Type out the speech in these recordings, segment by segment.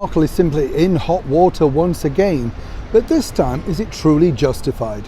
Markle is simply in hot water once again, but this time, is it truly justified?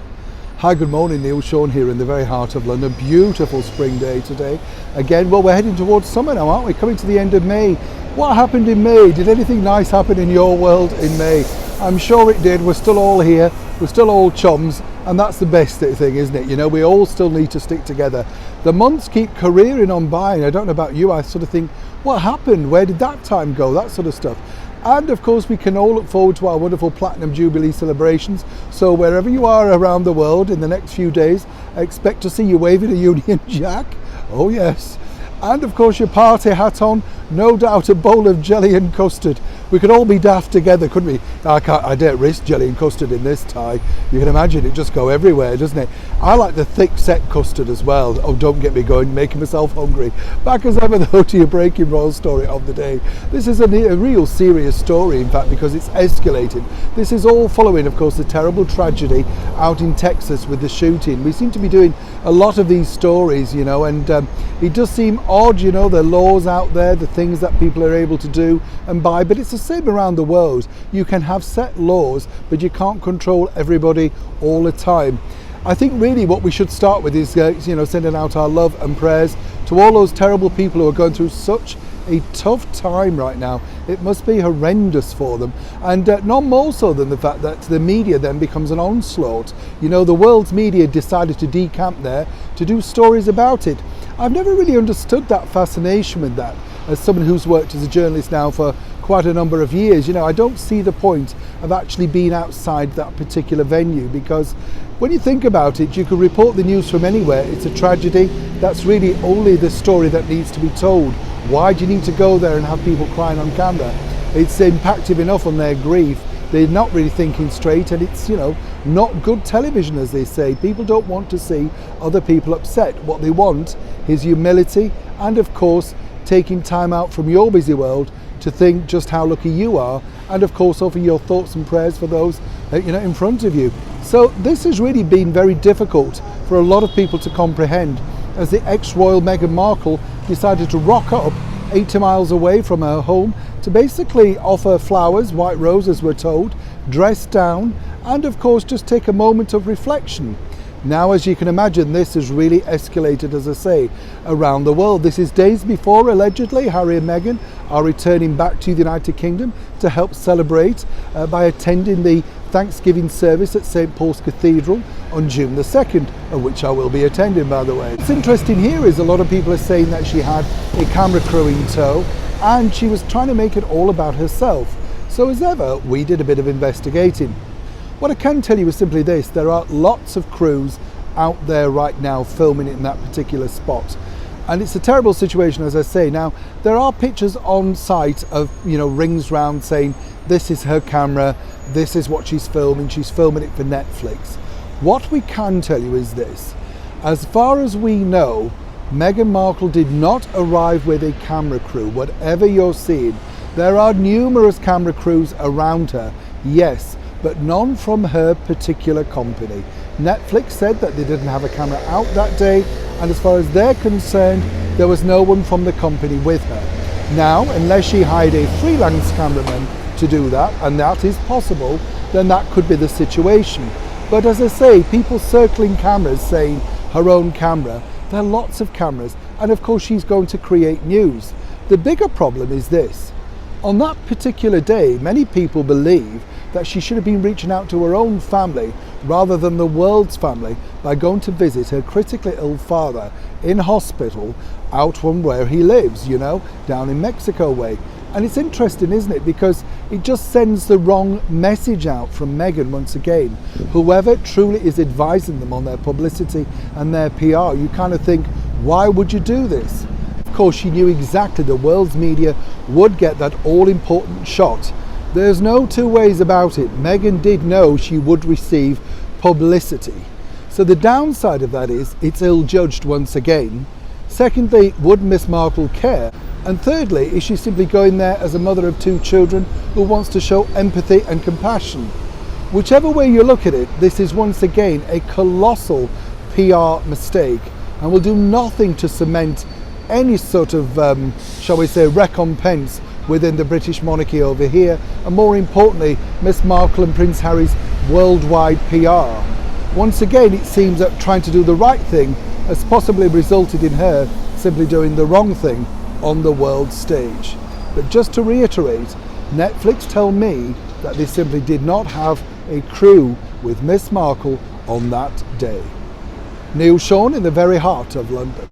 Hi, good morning, Neil Sean here in the very heart of London. Beautiful spring day today. Again, well, we're heading towards summer now, aren't we? Coming to the end of May. What happened in May? Did anything nice happen in your world in May? I'm sure it did. We're still all here. We're still all chums. And that's the best thing, isn't it? You know, we all still need to stick together. The months keep careering on by, and I don't know about you, I sort of think, what happened? Where did that time go? That sort of stuff. And of course, we can all look forward to our wonderful Platinum Jubilee celebrations. So wherever you are around the world in the next few days, I expect to see you waving a Union Jack. Oh yes. And of course, your party hat on, no doubt a bowl of jelly and custard. We could all be daft together, couldn't we? I dare risk jelly and custard in this tie. You can imagine it just go everywhere, doesn't it? I like the thick set custard as well. Oh, don't get me going, making myself hungry. Back as ever though to your breaking royal story of the day. This is a real serious story, in fact, because it's escalated. This is all following, of course, the terrible tragedy out in Texas with the shooting. We seem to be doing a lot of these stories, you know, and it does seem odd, you know, the laws out there, the things that people are able to do and buy, but it's the same around the world. You can have set laws, but you can't control everybody all the time. I think really what we should start with is, you know, sending out our love and prayers to all those terrible people who are going through such a tough time right now. It must be horrendous for them, and not more so than the fact that the media then becomes an onslaught. You know, the world's media decided to decamp there to do stories about it. I've never really understood that fascination with that. As someone who's worked as a journalist now for quite a number of years, you know, I don't see the point of actually being outside that particular venue, because when you think about it, you could report the news from anywhere. It's a tragedy. That's really only the story that needs to be told. Why do you need to go there and have people crying on camera? It's impactful enough on their grief. They're not really thinking straight, and it's, you know, not good television, as they say. People don't want to see other people upset. What they want is humility and, of course, taking time out from your busy world to think just how lucky you are, and of course offer your thoughts and prayers for those you know, in front of you. So this has really been very difficult for a lot of people to comprehend, as the ex-royal Meghan Markle decided to rock up 80 miles away from her home to basically offer flowers, white roses we're told, dress down, and of course just take a moment of reflection. Now, as you can imagine, this has really escalated, as I say, around the world. This is days before, allegedly, Harry and Meghan are returning back to the United Kingdom to help celebrate by attending the Thanksgiving service at St. Paul's Cathedral on June the 2nd, of which I will be attending, by the way. What's interesting here is a lot of people are saying that she had a camera crew in tow and she was trying to make it all about herself. So as ever, we did a bit of investigating. What I can tell you is simply this: there are lots of crews out there right now filming it in that particular spot. And it's a terrible situation, as I say. Now, there are pictures on site of, you know, rings round saying, this is her camera, this is what she's filming it for Netflix. What we can tell you is this: as far as we know, Meghan Markle did not arrive with a camera crew. Whatever you're seeing, there are numerous camera crews around her, yes, but none from her particular company. Netflix said that they didn't have a camera out that day, and as far as they're concerned, there was no one from the company with her. Now, unless she hired a freelance cameraman to do that, and that is possible, then that could be the situation. But as I say, people circling cameras saying her own camera, there are lots of cameras, and of course she's going to create news. The bigger problem is this: on that particular day, many people believe that she should have been reaching out to her own family rather than the world's family by going to visit her critically ill father in hospital out from where he lives, you know, down in Mexico way. And it's interesting, isn't it? Because it just sends the wrong message out from Meghan once again. Whoever truly is advising them on their publicity and their PR, you kind of think, why would you do this? Of course, she knew exactly the world's media would get that all-important shot. There's no two ways about it. Meghan did know she would receive publicity. So the downside of that is it's ill-judged once again. Secondly, would Miss Markle care? And thirdly, is she simply going there as a mother of two children who wants to show empathy and compassion? Whichever way you look at it, this is once again a colossal PR mistake and will do nothing to cement any sort of, shall we say, recompense within the British monarchy over here, and more importantly, Miss Markle and Prince Harry's worldwide PR. Once again, it seems that trying to do the right thing has possibly resulted in her simply doing the wrong thing on the world stage. But just to reiterate, Netflix tell me that they simply did not have a crew with Miss Markle on that day. Neil Sean in the very heart of London.